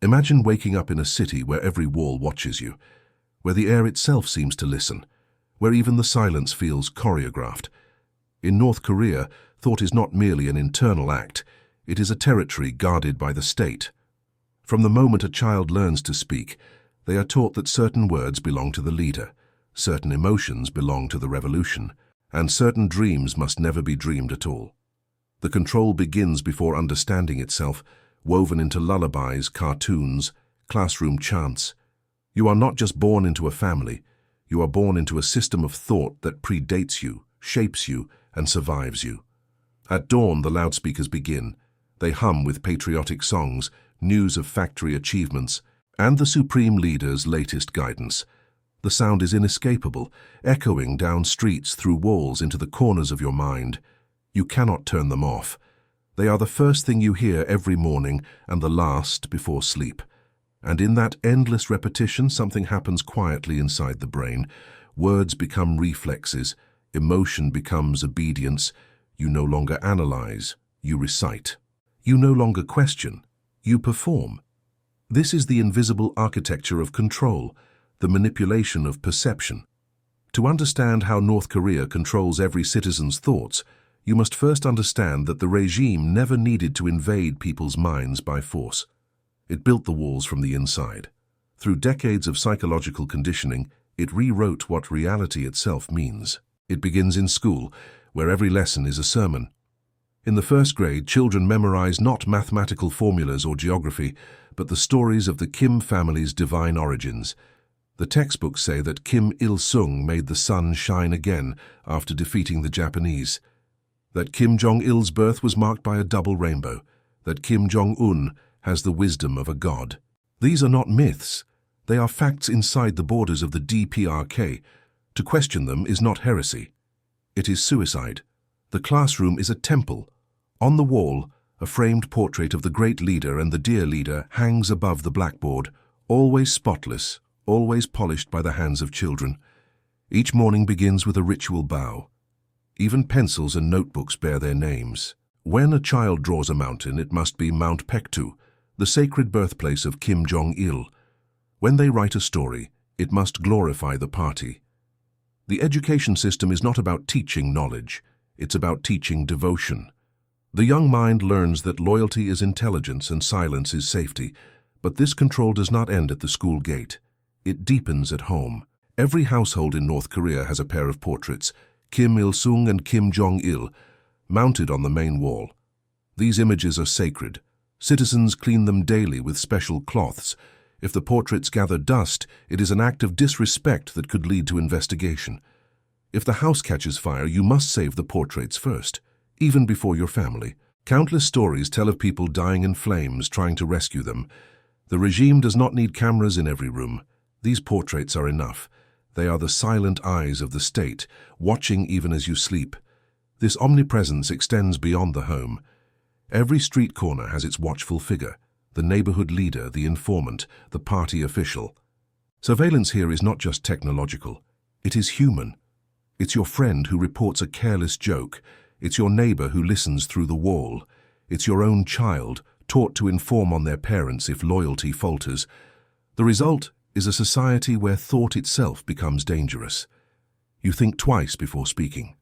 Imagine waking up in a city where every wall watches you, where the air itself seems to listen, where even the silence feels choreographed. In North Korea, thought is not merely an internal act, it is a territory guarded by the state. From the moment a child learns to speak, they are taught that certain words belong to the leader, certain emotions belong to the revolution, and certain dreams must never be dreamed at all. The control begins before understanding itself, woven into lullabies, cartoons, classroom chants. You are not just born into a family, you are born into a system of thought that predates you, shapes you, and survives you. At dawn, the loudspeakers begin. They hum with patriotic songs, news of factory achievements, and the supreme leader's latest guidance. The sound is inescapable, echoing down streets, through walls, into the corners of your mind. You cannot turn them off. They are the first thing you hear every morning and the last before sleep. And in that endless repetition, something happens quietly inside the brain. Words become reflexes, emotion becomes obedience. You no longer analyze, you recite. You no longer question, you perform. This is the invisible architecture of control, the manipulation of perception. To understand how North Korea controls every citizen's thoughts, you must first understand that the regime never needed to invade people's minds by force. It built the walls from the inside. Through decades of psychological conditioning, it rewrote what reality itself means. It begins in school, where every lesson is a sermon. In the first grade, children memorize not mathematical formulas or geography, but the stories of the Kim family's divine origins. The textbooks say that Kim Il-sung made the sun shine again after defeating the Japanese, that Kim Jong-il's birth was marked by a double rainbow, that Kim Jong-un has the wisdom of a god. These are not myths. They are facts inside the borders of the DPRK. To question them is not heresy. It is suicide. The classroom is a temple. On the wall, a framed portrait of the great leader and the dear leader hangs above the blackboard, always spotless, always polished by the hands of children. Each morning begins with a ritual bow. Even pencils and notebooks bear their names. When a child draws a mountain, it must be Mount Paektu, the sacred birthplace of Kim Jong-il. When they write a story, it must glorify the party. The education system is not about teaching knowledge, it's about teaching devotion. The young mind learns that loyalty is intelligence and silence is safety, but this control does not end at the school gate. It deepens at home. Every household in North Korea has a pair of portraits, Kim Il-sung and Kim Jong-il, mounted on the main wall. These images are sacred. Citizens clean them daily with special cloths. If the portraits gather dust, it is an act of disrespect that could lead to investigation. If the house catches fire, you must save the portraits first, even before your family. Countless stories tell of people dying in flames trying to rescue them. The regime does not need cameras in every room. These portraits are enough. They are the silent eyes of the state, watching even as you sleep. This omnipresence extends beyond the home. Every street corner has its watchful figure, the neighborhood leader, the informant, the party official. Surveillance here is not just technological. It is human. It's your friend who reports a careless joke. It's your neighbor who listens through the wall. It's your own child, taught to inform on their parents if loyalty falters. The result is a society where thought itself becomes dangerous. You think twice before speaking.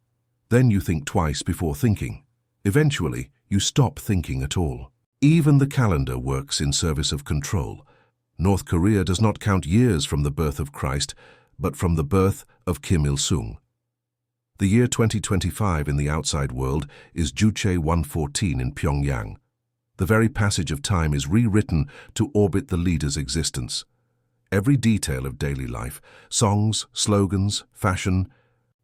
Then you think twice before thinking. Eventually, you stop thinking at all. Even the calendar works in service of control. North Korea does not count years from the birth of Christ, but from the birth of Kim Il-sung. The year 2025 in the outside world is Juche 114 in Pyongyang. The very passage of time is rewritten to orbit the leader's existence. Every detail of daily life, songs, slogans, fashion,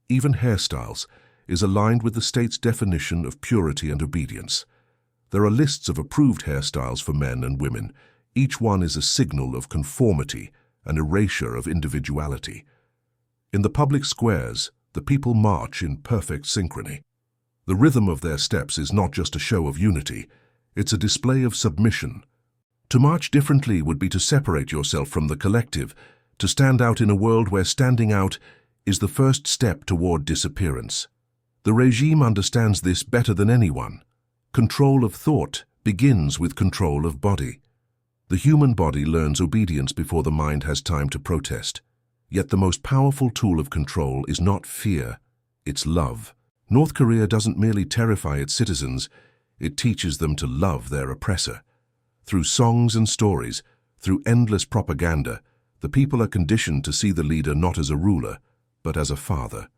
even hairstyles, is aligned with the state's definition of purity and obedience. There are lists of approved hairstyles for men and women. Each one is a signal of conformity, an erasure of individuality. In the public squares, the people march in perfect synchrony. The rhythm of their steps is not just a show of unity, it's a display of submission. To march differently would be to separate yourself from the collective, to stand out in a world where standing out is the first step toward disappearance. The regime understands this better than anyone. Control of thought begins with control of body. The human body learns obedience before the mind has time to protest. Yet the most powerful tool of control is not fear, it's love. North Korea doesn't merely terrify its citizens, it teaches them to love their oppressor. Through songs and stories, through endless propaganda, the people are conditioned to see the leader not as a ruler, but as a father.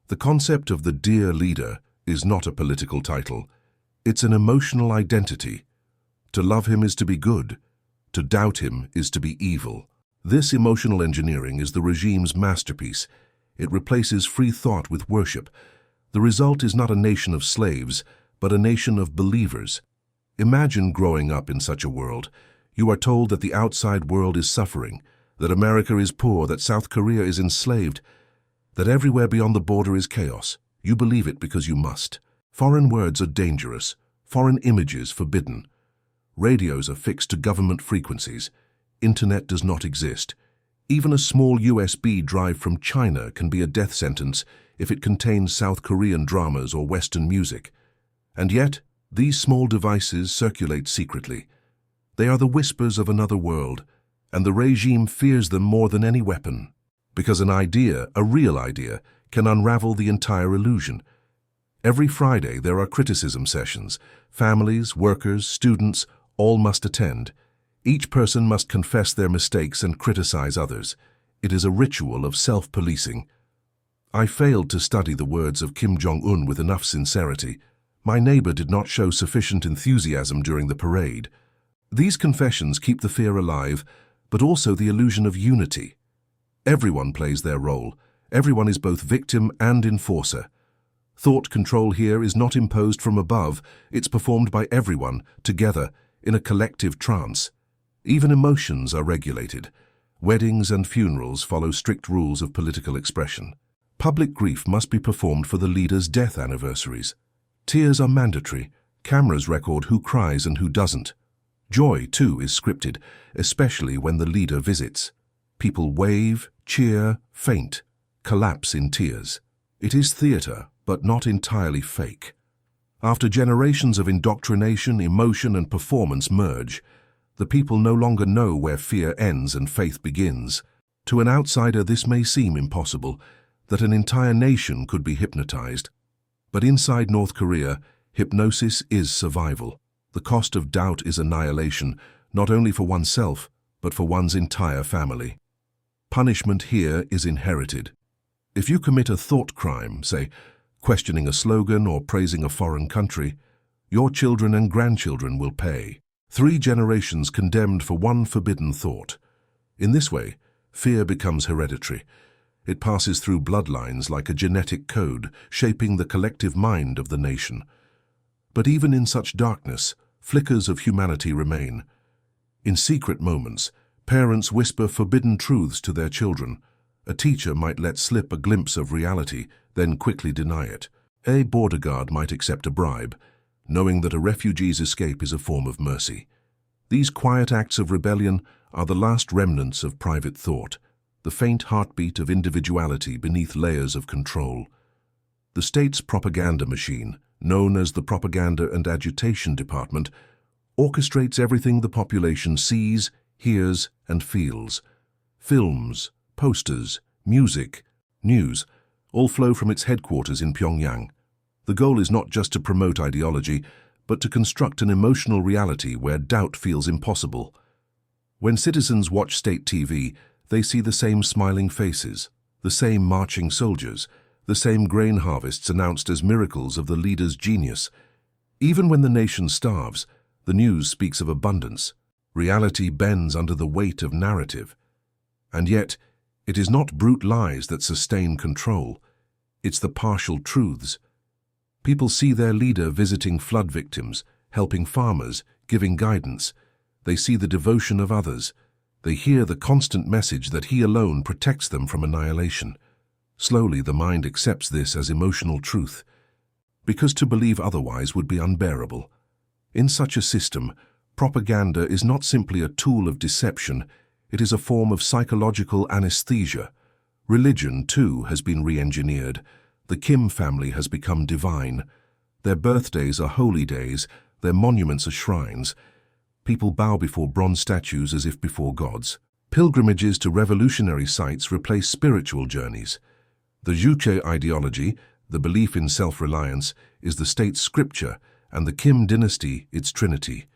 The concept of the dear leader is not a political title, it's an emotional identity. To love him is to be good, to doubt him is to be evil. This emotional engineering is the regime's masterpiece. It replaces free thought with worship. The result is not a nation of slaves, but a nation of believers. Imagine growing up in such a world. You are told that the outside world is suffering, that America is poor, that South Korea is enslaved, that everywhere beyond the border is chaos. You believe it because you must. Foreign words are dangerous, foreign images forbidden. Radios are fixed to government frequencies. Internet does not exist. Even a small USB drive from China can be a death sentence if it contains South Korean dramas or Western music. And yet, these small devices circulate secretly. They are the whispers of another world, and the regime fears them more than any weapon. Because an idea, a real idea, can unravel the entire illusion. Every Friday there are criticism sessions. Families, workers, students, all must attend. Each person must confess their mistakes and criticize others. It is a ritual of self-policing. I failed to study the words of Kim Jong-un with enough sincerity. My neighbor did not show sufficient enthusiasm during the parade. These confessions keep the fear alive, but also the illusion of unity. Everyone plays their role. Everyone is both victim and enforcer. Thought control here is not imposed from above, it's performed by everyone, together, in a collective trance. Even emotions are regulated. Weddings and funerals follow strict rules of political expression. Public grief must be performed for the leader's death anniversaries. Tears are mandatory. Cameras record who cries and who doesn't. Joy, too, is scripted, especially when the leader visits. People wave, cheer, faint, collapse in tears. It is theater, but not entirely fake. After generations of indoctrination, emotion and performance merge, the people no longer know where fear ends and faith begins. To an outsider this may seem impossible, that an entire nation could be hypnotized. But inside North Korea, hypnosis is survival. The cost of doubt is annihilation, not only for oneself, but for one's entire family. Punishment here is inherited. If you commit a thought crime, say, questioning a slogan or praising a foreign country, your children and grandchildren will pay. 3 generations condemned for one forbidden thought. In this way, fear becomes hereditary. It passes through bloodlines like a genetic code, shaping the collective mind of the nation. But even in such darkness, flickers of humanity remain. In secret moments, parents whisper forbidden truths to their children. A teacher might let slip a glimpse of reality, then quickly deny it. A border guard might accept a bribe, knowing that a refugee's escape is a form of mercy. These quiet acts of rebellion are the last remnants of private thought, the faint heartbeat of individuality beneath layers of control. The state's propaganda machine, known as the Propaganda and Agitation Department, orchestrates everything the population sees, hears, and feels. Films, posters, music, news, all flow from its headquarters in Pyongyang. The goal is not just to promote ideology, but to construct an emotional reality where doubt feels impossible. When citizens watch state TV, they see the same smiling faces, the same marching soldiers, the same grain harvests announced as miracles of the leader's genius. Even when the nation starves, the news speaks of abundance. Reality bends under the weight of narrative. And yet, it is not brute lies that sustain control. It's the partial truths. People see their leader visiting flood victims, helping farmers, giving guidance. They see the devotion of others. They hear the constant message that he alone protects them from annihilation. Slowly, the mind accepts this as emotional truth, because to believe otherwise would be unbearable. In such a system, propaganda is not simply a tool of deception, it is a form of psychological anesthesia. Religion, too, has been re-engineered. The Kim family has become divine. Their birthdays are holy days, their monuments are shrines. People bow before bronze statues as if before gods. Pilgrimages to revolutionary sites replace spiritual journeys. The Juche ideology, the belief in self-reliance, is the state's scripture, and the Kim dynasty its trinity.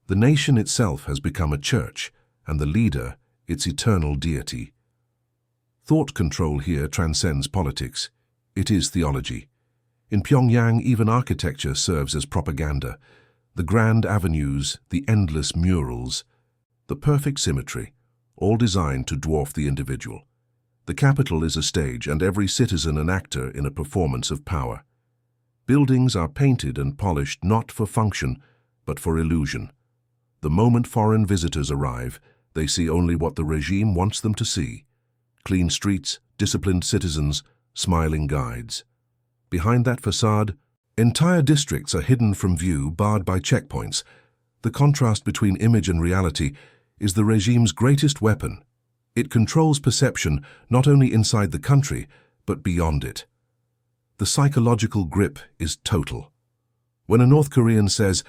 The nation itself has become a church, and the leader its eternal deity. Thought control here transcends politics. It is theology. In Pyongyang, even architecture serves as propaganda. The grand avenues, the endless murals, the perfect symmetry, all designed to dwarf the individual. The capital is a stage, and every citizen an actor in a performance of power. Buildings are painted and polished not for function, but for illusion. The moment foreign visitors arrive, they see only what the regime wants them to see: clean streets, disciplined citizens, smiling guides. Behind that facade, entire districts are hidden from view, barred by checkpoints. The contrast between image and reality is the regime's greatest weapon. It controls perception not only inside the country, but beyond it. The psychological grip is total. When a North Korean says,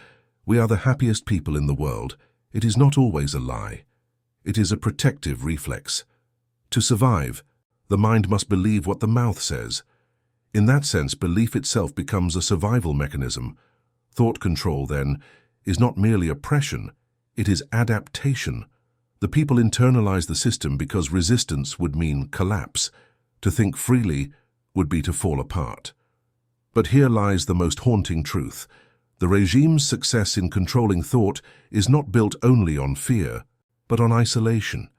"We are the happiest people in the world," it is not always a lie. It is a protective reflex. To survive, the mind must believe what the mouth says. In that sense, belief itself becomes a survival mechanism. Thought control, then, is not merely oppression, it is adaptation. The people internalize the system because resistance would mean collapse. To think freely would be to fall apart. But here lies the most haunting truth. The regime's success in controlling thought is not built only on fear, but on isolation.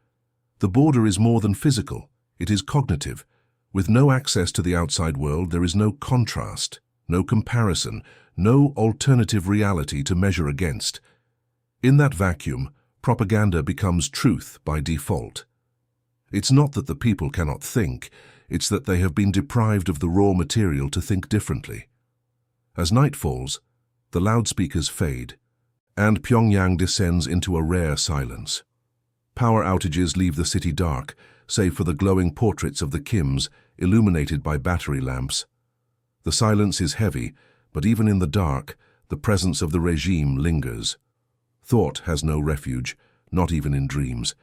The border is more than physical, it is cognitive. With no access to the outside world, there is no contrast, no comparison, no alternative reality to measure against. In that vacuum, propaganda becomes truth by default. It's not that the people cannot think, it's that they have been deprived of the raw material to think differently. As night falls, the loudspeakers fade, and Pyongyang descends into a rare silence. Power outages leave the city dark, save for the glowing portraits of the Kims, illuminated by battery lamps. The silence is heavy, but even in the dark, the presence of the regime lingers. Thought has no refuge, not even in dreams,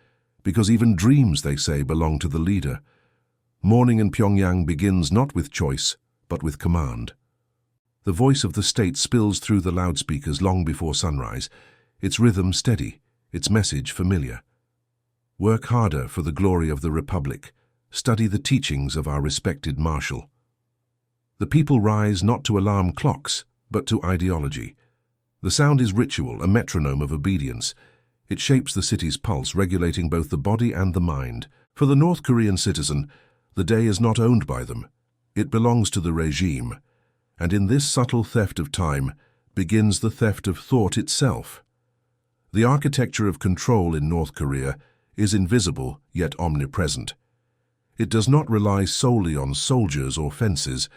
because even dreams, they say, belong to the leader. Morning in Pyongyang begins not with choice, but with command. The voice of the state spills through the loudspeakers long before sunrise, its rhythm steady, its message familiar. Work harder for the glory of the Republic. Study the teachings of our respected Marshal. The people rise not to alarm clocks, but to ideology. The sound is ritual, a metronome of obedience. It shapes the city's pulse, regulating both the body and the mind. For the North Korean citizen, the day is not owned by them. It belongs to the regime. And in this subtle theft of time begins the theft of thought itself. The architecture of control in North Korea is invisible yet omnipresent. It does not rely solely on soldiers or fences,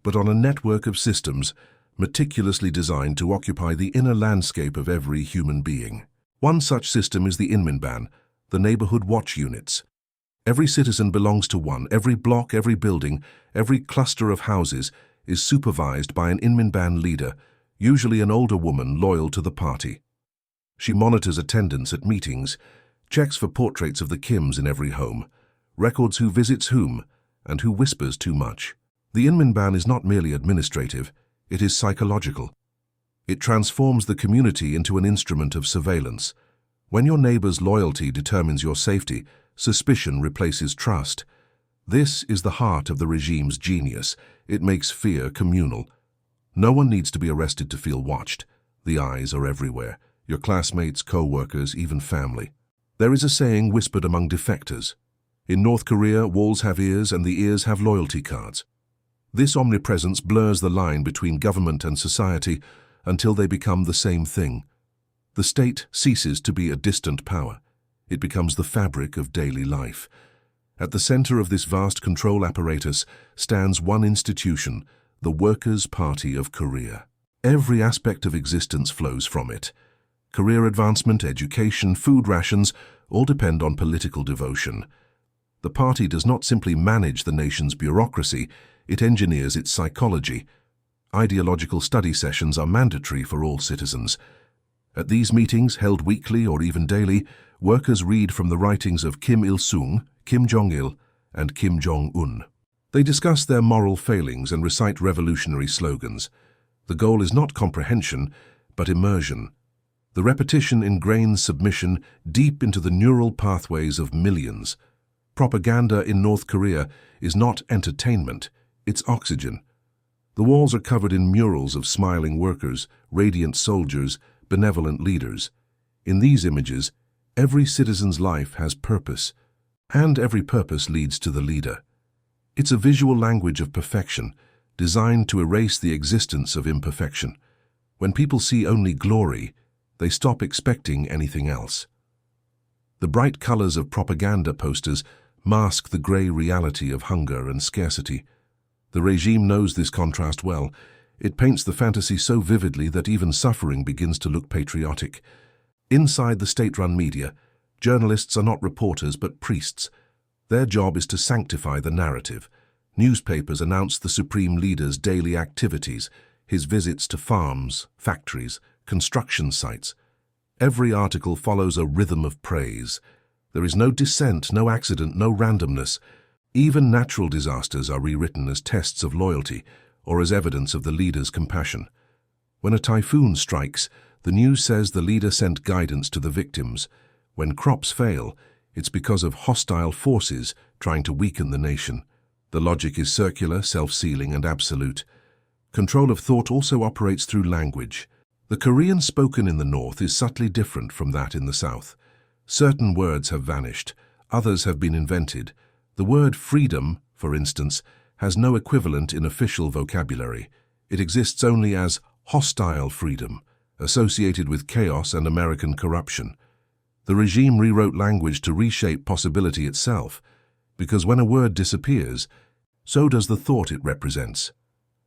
but on a network of systems meticulously designed to occupy the inner landscape of every human being. One such system is the Inminban, the neighborhood watch units. Every citizen belongs to one. Every block, every building, every cluster of houses is supervised by an Inminban leader, usually an older woman loyal to the party. She monitors attendance at meetings, checks for portraits of the Kims in every home, records who visits whom, and who whispers too much. The Inminban is not merely administrative, it is psychological. It transforms the community into an instrument of surveillance. When your neighbor's loyalty determines your safety, suspicion replaces trust. This is the heart of the regime's genius. It makes fear communal. No one needs to be arrested to feel watched. The eyes are everywhere. Your classmates, co-workers, even family. There is a saying whispered among defectors. In North Korea, walls have ears and the ears have loyalty cards. This omnipresence blurs the line between government and society until they become the same thing. The state ceases to be a distant power. It becomes the fabric of daily life. At the center of this vast control apparatus stands one institution, the Workers' Party of Korea. Every aspect of existence flows from it. Career advancement, education, food rations all depend on political devotion. The party does not simply manage the nation's bureaucracy, it engineers its psychology. Ideological study sessions are mandatory for all citizens. At these meetings, held weekly or even daily, workers read from the writings of Kim Il-sung, Kim Jong-il, and Kim Jong-un. They discuss their moral failings and recite revolutionary slogans. The goal is not comprehension, but immersion. The repetition ingrains submission deep into the neural pathways of millions. Propaganda in North Korea is not entertainment, it's oxygen. The walls are covered in murals of smiling workers, radiant soldiers, benevolent leaders. In these images, every citizen's life has purpose, and every purpose leads to the leader. It's a visual language of perfection, designed to erase the existence of imperfection. When people see only glory, they stop expecting anything else. The bright colors of propaganda posters mask the gray reality of hunger and scarcity. The regime knows this contrast well. It paints the fantasy so vividly that even suffering begins to look patriotic. Inside the state-run media, journalists are not reporters but priests. Their job is to sanctify the narrative. Newspapers announce the supreme leader's daily activities, his visits to farms, factories, construction sites. Every article follows a rhythm of praise. There is no dissent, no accident, no randomness. Even natural disasters are rewritten as tests of loyalty or as evidence of the leader's compassion. When a typhoon strikes, the news says the leader sent guidance to the victims. When crops fail, it's because of hostile forces trying to weaken the nation. The logic is circular, self-sealing, and absolute. Control of thought also operates through language. The Korean spoken in the north is subtly different from that in the south. Certain words have vanished, others have been invented. The word freedom, for instance, has no equivalent in official vocabulary. It exists only as hostile freedom, associated with chaos and American corruption. The regime rewrote language to reshape possibility itself, because when a word disappears, so does the thought it represents.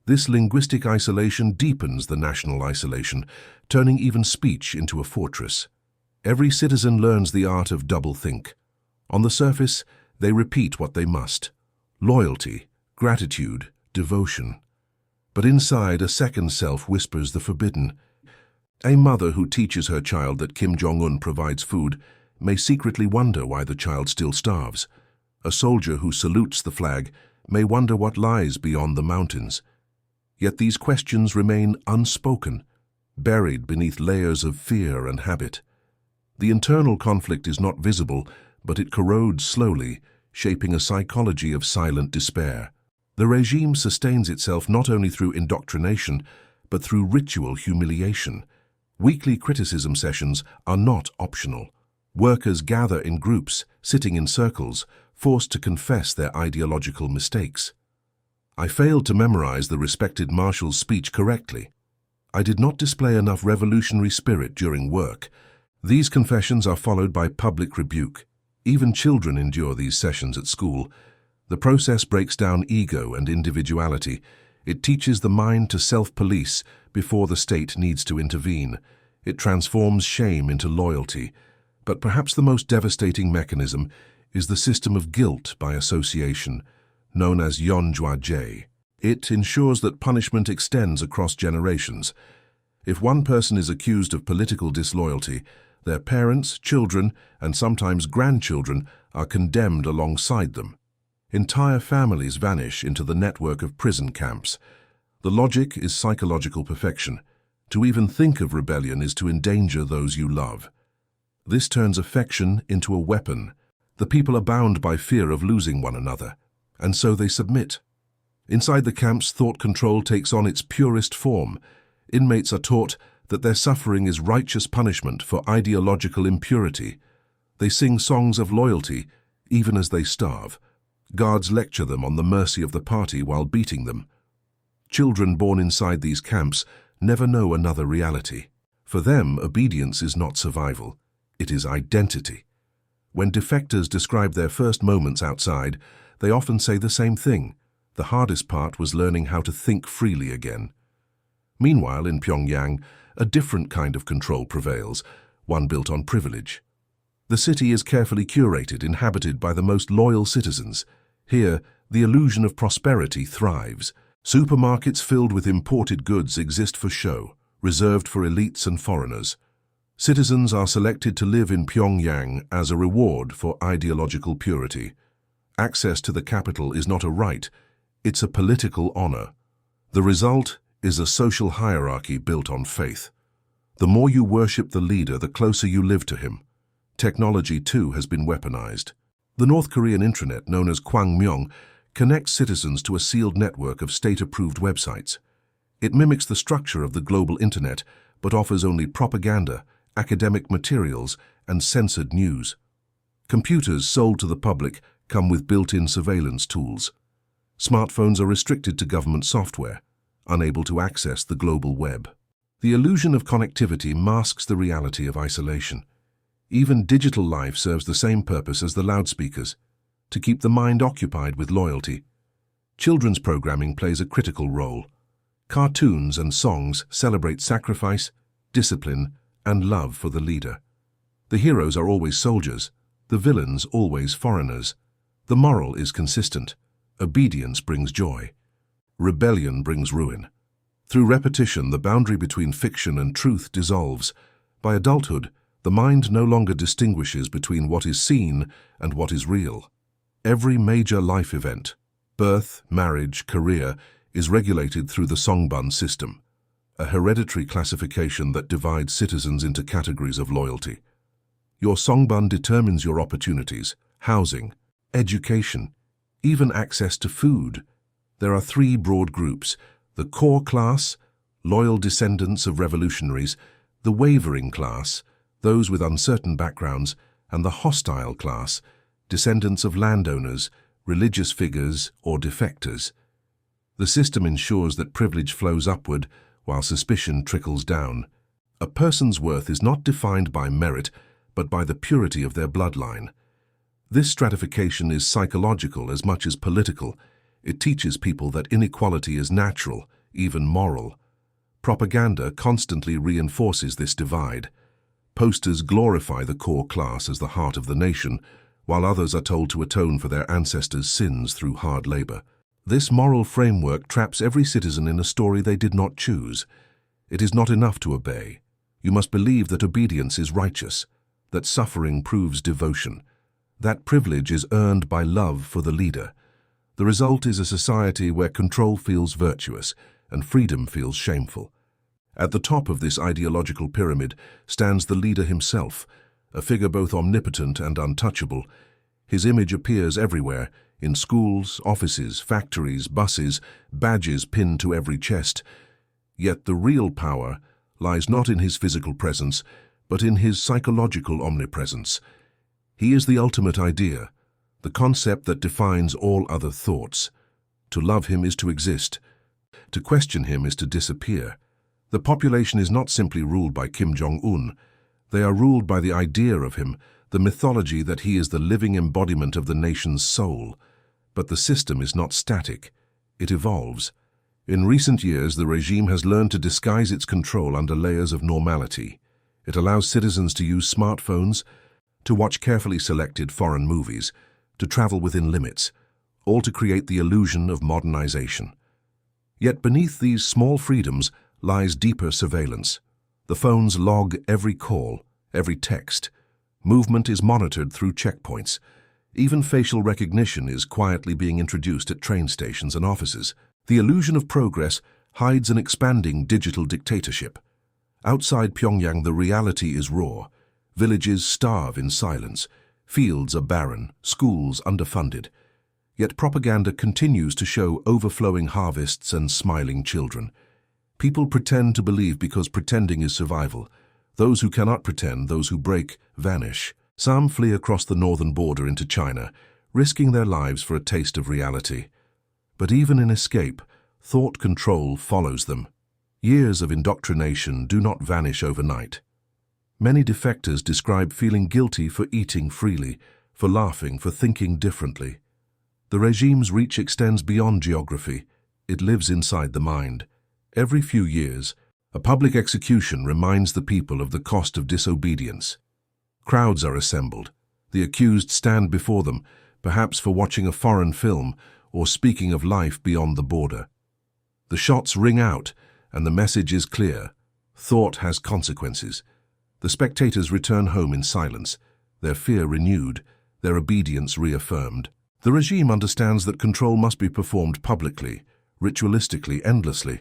This linguistic isolation deepens the national isolation, turning even speech into a fortress. Every citizen learns the art of doublethink. On the surface, they repeat what they must: loyalty, gratitude, devotion. But inside, a second self whispers the forbidden. A mother who teaches her child that Kim Jong-un provides food may secretly wonder why the child still starves. A soldier who salutes the flag may wonder what lies beyond the mountains. Yet these questions remain unspoken, buried beneath layers of fear and habit. The internal conflict is not visible, but it corrodes slowly, shaping a psychology of silent despair. The regime sustains itself not only through indoctrination, but through ritual humiliation. Weekly criticism sessions are not optional. Workers gather in groups, sitting in circles, forced to confess their ideological mistakes. I failed to memorize the respected marshal's speech correctly. I did not display enough revolutionary spirit during work. These confessions are followed by public rebuke. Even children endure these sessions at school. The process breaks down ego and individuality. It teaches the mind to self-police before the state needs to intervene. It transforms shame into loyalty. But perhaps the most devastating mechanism is the system of guilt by association, known as Yeonjwajae. It ensures that punishment extends across generations. If one person is accused of political disloyalty, their parents, children, and sometimes grandchildren are condemned alongside them. Entire families vanish into the network of prison camps. The logic is psychological perfection. To even think of rebellion is to endanger those you love. This turns affection into a weapon. The people are bound by fear of losing one another, and so they submit. Inside the camps, thought control takes on its purest form. Inmates are taught that their suffering is righteous punishment for ideological impurity. They sing songs of loyalty, even as they starve. Guards lecture them on the mercy of the party while beating them. Children born inside these camps never know another reality. For them, obedience is not survival. It is identity. When defectors describe their first moments outside, they often say the same thing. The hardest part was learning how to think freely again. Meanwhile, in Pyongyang, a different kind of control prevails, one built on privilege. The city is carefully curated, inhabited by the most loyal citizens. Here, the illusion of prosperity thrives. Supermarkets filled with imported goods exist for show, reserved for elites and foreigners. Citizens are selected to live in Pyongyang as a reward for ideological purity. Access to the capital is not a right, it's a political honor. The result is a social hierarchy built on faith. The more you worship the leader, the closer you live to him. Technology, too, has been weaponized. The North Korean intranet, known as Kwangmyong, connects citizens to a sealed network of state-approved websites. It mimics the structure of the global internet, but offers only propaganda, academic materials, and censored news. Computers sold to the public come with built-in surveillance tools. Smartphones are restricted to government software, unable to access the global web. The illusion of connectivity masks the reality of isolation. Even digital life serves the same purpose as the loudspeakers, to keep the mind occupied with loyalty. Children's programming plays a critical role. Cartoons and songs celebrate sacrifice, discipline, and love for the leader. The heroes are always soldiers, the villains always foreigners. The moral is consistent. Obedience brings joy. Rebellion brings ruin. Through repetition, the boundary between fiction and truth dissolves. By adulthood, the mind no longer distinguishes between what is seen and what is real. Every major life event, birth, marriage, career, is regulated through the Songbun system, a hereditary classification that divides citizens into categories of loyalty. Your Songbun determines your opportunities, housing, education, even access to food. There are three broad groups: the core class, loyal descendants of revolutionaries; the wavering class, those with uncertain backgrounds; and the hostile class, descendants of landowners, religious figures, or defectors. The system ensures that privilege flows upward while suspicion trickles down. A person's worth is not defined by merit, but by the purity of their bloodline. This stratification is psychological as much as political. It teaches people that inequality is natural, even moral. Propaganda constantly reinforces this divide. Posters glorify the core class as the heart of the nation, while others are told to atone for their ancestors' sins through hard labor. This moral framework traps every citizen in a story they did not choose. It is not enough to obey. You must believe that obedience is righteous, that suffering proves devotion, that privilege is earned by love for the leader. The result is a society where control feels virtuous and freedom feels shameful. At the top of this ideological pyramid stands the leader himself, a figure both omnipotent and untouchable. His image appears everywhere, in schools, offices, factories, buses, badges pinned to every chest. Yet the real power lies not in his physical presence, but in his psychological omnipresence. He is the ultimate idea, the concept that defines all other thoughts. To love him is to exist. To question him is to disappear. The population is not simply ruled by Kim Jong-un. They are ruled by the idea of him, the mythology that he is the living embodiment of the nation's soul. But the system is not static. It evolves. In recent years, the regime has learned to disguise its control under layers of normality. It allows citizens to use smartphones, to watch carefully selected foreign movies, to travel within limits, all to create the illusion of modernization. Yet beneath these small freedoms lies deeper surveillance. The phones log every call, every text. Movement is monitored through checkpoints. Even facial recognition is quietly being introduced at train stations and offices. The illusion of progress hides an expanding digital dictatorship. Outside Pyongyang, the reality is raw. Villages starve in silence. Fields are barren, schools underfunded. Yet propaganda continues to show overflowing harvests and smiling children. People pretend to believe because pretending is survival. Those who cannot pretend, those who break, vanish. Some flee across the northern border into China, risking their lives for a taste of reality. But even in escape, thought control follows them. Years of indoctrination do not vanish overnight. Many defectors describe feeling guilty for eating freely, for laughing, for thinking differently. The regime's reach extends beyond geography. It lives inside the mind. Every few years, a public execution reminds the people of the cost of disobedience. Crowds are assembled. The accused stand before them, perhaps for watching a foreign film or speaking of life beyond the border. The shots ring out, and the message is clear. Thought has consequences. The spectators return home in silence, their fear renewed, their obedience reaffirmed. The regime understands that control must be performed publicly, ritualistically, endlessly.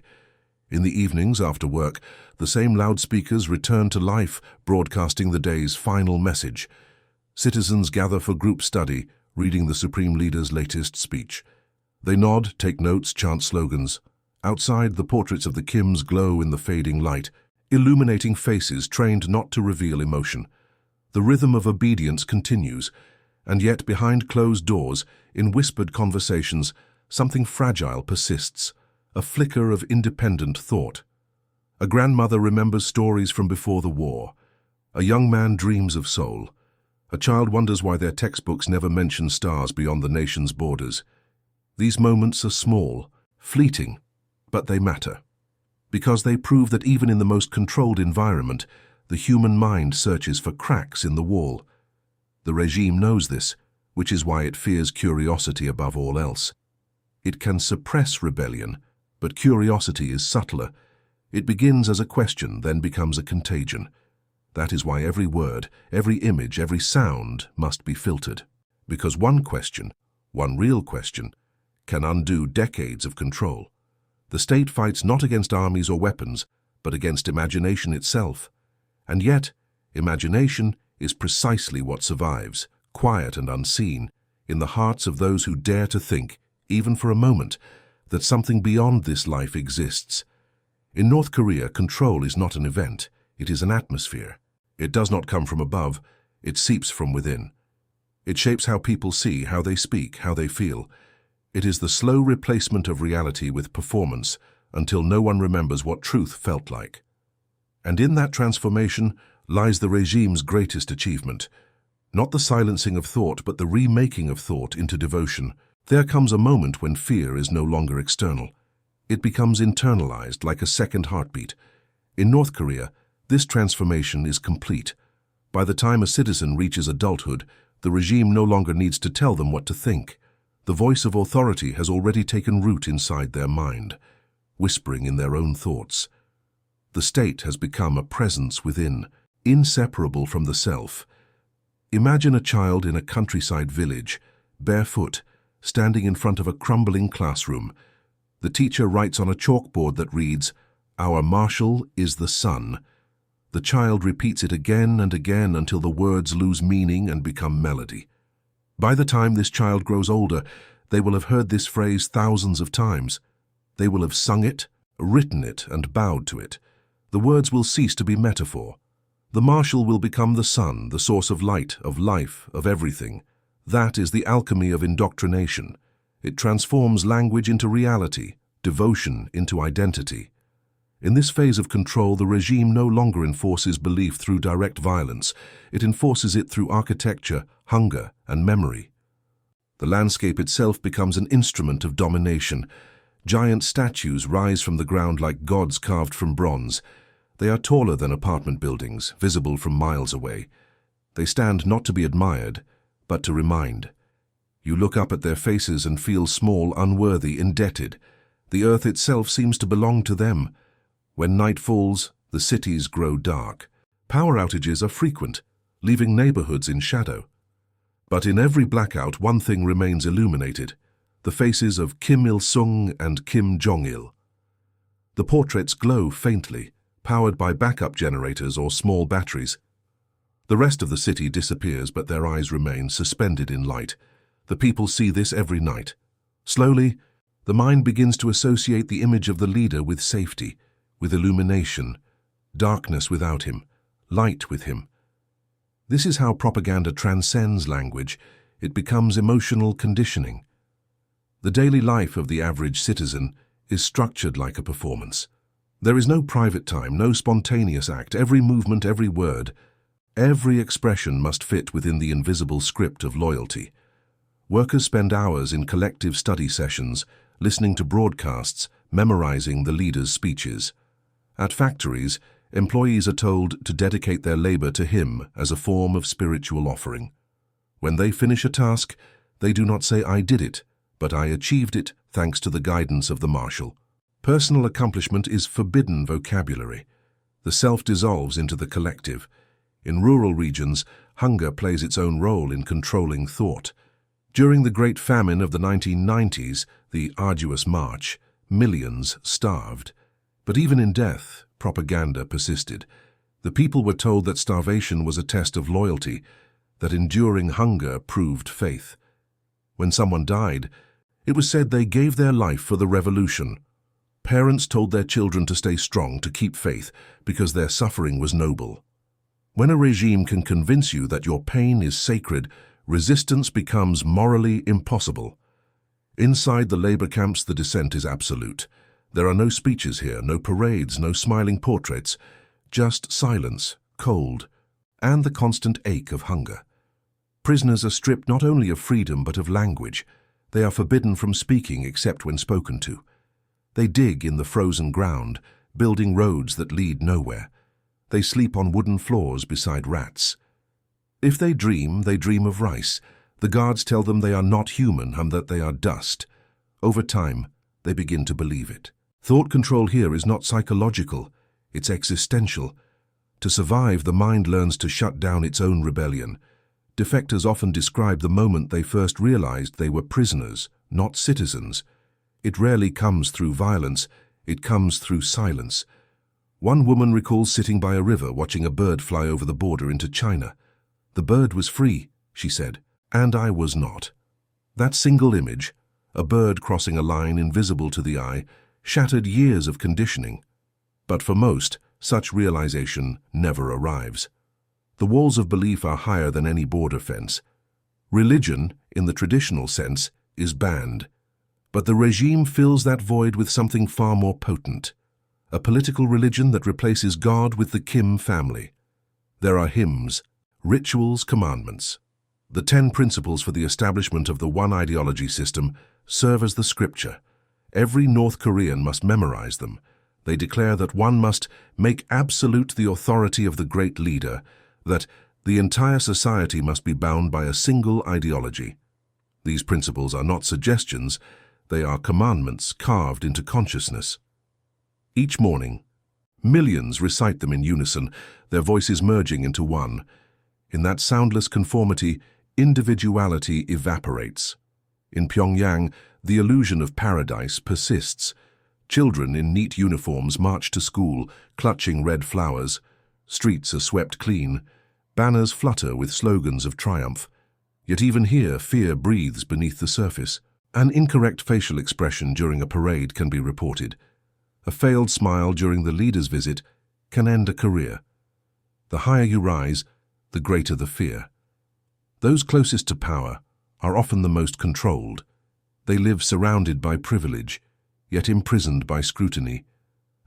In the evenings after work, the same loudspeakers return to life, broadcasting the day's final message. Citizens gather for group study, reading the supreme leader's latest speech. They nod, take notes, chant slogans. Outside, the portraits of the Kims glow in the fading light, illuminating faces trained not to reveal emotion. The rhythm of obedience continues, and yet behind closed doors, in whispered conversations, something fragile persists, a flicker of independent thought. A grandmother remembers stories from before the war. A young man dreams of Seoul. A child wonders why their textbooks never mention stars beyond the nation's borders. These moments are small, fleeting, but they matter, because they prove that even in the most controlled environment, the human mind searches for cracks in the wall. The regime knows this, which is why it fears curiosity above all else. It can suppress rebellion, but curiosity is subtler. It begins as a question, then becomes a contagion. That is why every word, every image, every sound must be filtered. Because one question, one real question, can undo decades of control. The state fights not against armies or weapons, but against imagination itself. And yet, imagination is precisely what survives, quiet and unseen, in the hearts of those who dare to think, even for a moment, that something beyond this life exists. In North Korea, control is not an event, it is an atmosphere. It does not come from above, it seeps from within. It shapes how people see, how they speak, how they feel. It is the slow replacement of reality with performance until no one remembers what truth felt like. And in that transformation lies the regime's greatest achievement. Not the silencing of thought, but the remaking of thought into devotion. There comes a moment when fear is no longer external. It becomes internalized like a second heartbeat. In North Korea, this transformation is complete. By the time a citizen reaches adulthood, the regime no longer needs to tell them what to think. The voice of authority has already taken root inside their mind, whispering in their own thoughts. The state has become a presence within, inseparable from the self. Imagine a child in a countryside village, barefoot, standing in front of a crumbling classroom. The teacher writes on a chalkboard that reads, "Our marshal is the sun." The child repeats it again and again until the words lose meaning and become melody. By the time this child grows older, they will have heard this phrase thousands of times. They will have sung it, written it, and bowed to it. The words will cease to be metaphor. The marshal will become the sun, the source of light, of life, of everything. That is the alchemy of indoctrination. It transforms language into reality, devotion into identity. In this phase of control, the regime no longer enforces belief through direct violence. It enforces it through architecture, hunger, and memory. The landscape itself becomes an instrument of domination. Giant statues rise from the ground like gods carved from bronze. They are taller than apartment buildings, visible from miles away. They stand not to be admired, but to remind. You look up at their faces and feel small, unworthy, indebted. The earth itself seems to belong to them. When night falls, the cities grow dark. Power outages are frequent, leaving neighborhoods in shadow. But in every blackout, one thing remains illuminated: the faces of Kim Il-sung and Kim Jong-il. The portraits glow faintly, powered by backup generators or small batteries. The rest of the city disappears, but their eyes remain suspended in light. The people see this every night. Slowly, the mind begins to associate the image of the leader with safety, with illumination, darkness without him, light with him. This is how propaganda transcends language. It becomes emotional conditioning. The daily life of the average citizen is structured like a performance. There is no private time, no spontaneous act. Every movement, every word, every expression must fit within the invisible script of loyalty. Workers spend hours in collective study sessions, listening to broadcasts, memorizing the leader's speeches. At factories, employees are told to dedicate their labor to him as a form of spiritual offering. When they finish a task, they do not say, "I did it," but "I achieved it thanks to the guidance of the marshal." Personal accomplishment is forbidden vocabulary. The self dissolves into the collective. In rural regions, hunger plays its own role in controlling thought. During the Great Famine of the 1990s, the arduous march, millions starved. But even in death, propaganda persisted. The people were told that starvation was a test of loyalty, that enduring hunger proved faith. When someone died, it was said they gave their life for the revolution. Parents told their children to stay strong, to keep faith, because their suffering was noble. When a regime can convince you that your pain is sacred, resistance becomes morally impossible. Inside the labor camps, the dissent is absolute. There are no speeches here, no parades, no smiling portraits, just silence, cold, and the constant ache of hunger. Prisoners are stripped not only of freedom but of language. They are forbidden from speaking except when spoken to. They dig in the frozen ground, building roads that lead nowhere. They sleep on wooden floors beside rats. If they dream of rice. The guards tell them they are not human and that they are dust. Over time, they begin to believe it. Thought control here is not psychological, it's existential. To survive, the mind learns to shut down its own rebellion. Defectors often describe the moment they first realized they were prisoners, not citizens. It rarely comes through violence, it comes through silence. One woman recalls sitting by a river watching a bird fly over the border into China. The bird was free, she said, and I was not. That single image, a bird crossing a line invisible to the eye, shattered years of conditioning. But for most, such realization never arrives. The walls of belief are higher than any border fence. Religion, in the traditional sense, is banned. But the regime fills that void with something far more potent. A political religion that replaces God with the Kim family. There are hymns, rituals, commandments. The 10 principles for the establishment of the one ideology system serve as the scripture. Every North Korean must memorize them. They declare that one must make absolute the authority of the great leader, that the entire society must be bound by a single ideology. These principles are not suggestions, they are commandments carved into consciousness. Each morning, millions recite them in unison, their voices merging into one. In that soundless conformity, individuality evaporates. In Pyongyang, the illusion of paradise persists. Children in neat uniforms march to school, clutching red flowers. Streets are swept clean. Banners flutter with slogans of triumph. Yet even here, fear breathes beneath the surface. An incorrect facial expression during a parade can be reported. A failed smile during the leader's visit can end a career. The higher you rise, the greater the fear. Those closest to power are often the most controlled. They live surrounded by privilege, yet imprisoned by scrutiny.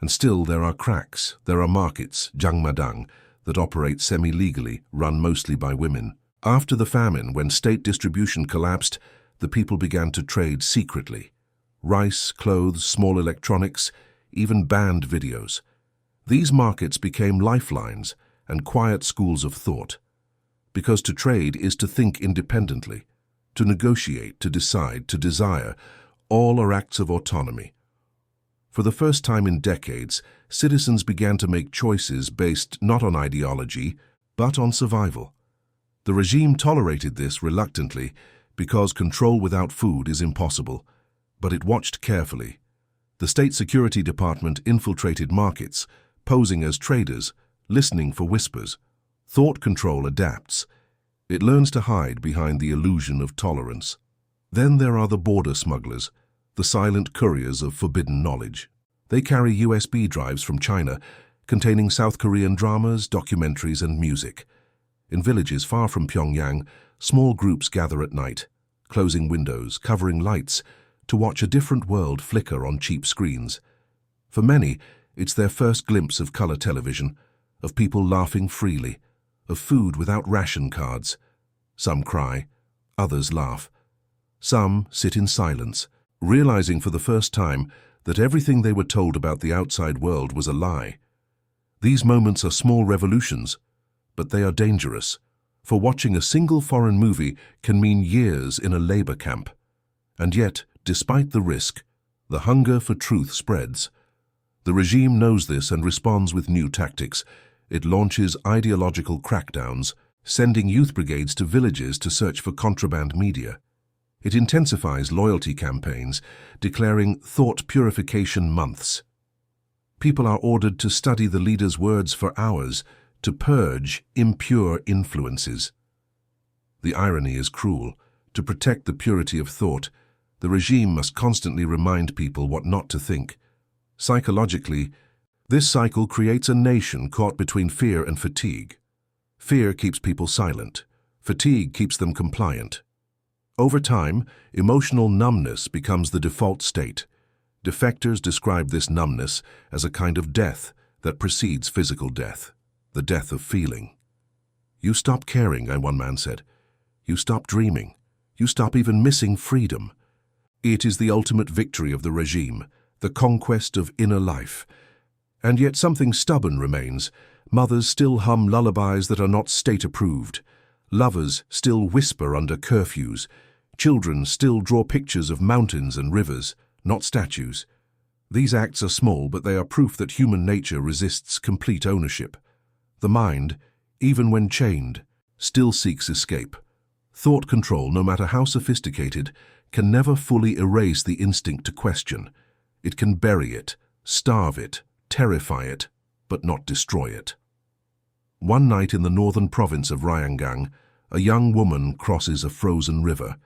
And still there are cracks, there are markets, jangmadang, that operate semi-legally, run mostly by women. After the famine, when state distribution collapsed, the people began to trade secretly. Rice, clothes, small electronics, even banned videos. These markets became lifelines and quiet schools of thought. Because to trade is to think independently, to negotiate, to decide, to desire, all are acts of autonomy. For the first time in decades, citizens began to make choices based not on ideology, but on survival. The regime tolerated this reluctantly because control without food is impossible, but it watched carefully. The State Security Department infiltrated markets, posing as traders, listening for whispers. Thought control adapts. It learns to hide behind the illusion of tolerance. Then there are the border smugglers, the silent couriers of forbidden knowledge. They carry USB drives from China containing South Korean dramas, documentaries, and music. In villages far from Pyongyang, small groups gather at night, closing windows, covering lights, to watch a different world flicker on cheap screens. For many, it's their first glimpse of color television, of people laughing freely, of food without ration cards. Some cry, others laugh. Some sit in silence, realizing for the first time that everything they were told about the outside world was a lie. These moments are small revolutions, but they are dangerous, for watching a single foreign movie can mean years in a labor camp. And yet, despite the risk, the hunger for truth spreads. The regime knows this and responds with new tactics, It launches ideological crackdowns, sending youth brigades to villages to search for contraband media. It intensifies loyalty campaigns, declaring thought purification months. People are ordered to study the leader's words for hours, to purge impure influences. The irony is cruel. To protect the purity of thought, the regime must constantly remind people what not to think. Psychologically, this cycle creates a nation caught between fear and fatigue. Fear keeps people silent. Fatigue keeps them compliant. Over time, emotional numbness becomes the default state. Defectors describe this numbness as a kind of death that precedes physical death, the death of feeling. You stop caring, one man said. You stop dreaming. You stop even missing freedom. It is the ultimate victory of the regime, the conquest of inner life. And yet something stubborn remains. Mothers still hum lullabies that are not state-approved. Lovers still whisper under curfews. Children still draw pictures of mountains and rivers, not statues. These acts are small, but they are proof that human nature resists complete ownership. The mind, even when chained, still seeks escape. Thought control, no matter how sophisticated, can never fully erase the instinct to question. It can bury it, starve it, terrify it, but not destroy it. One night in the northern province of Ryanggang, a young woman crosses a frozen river.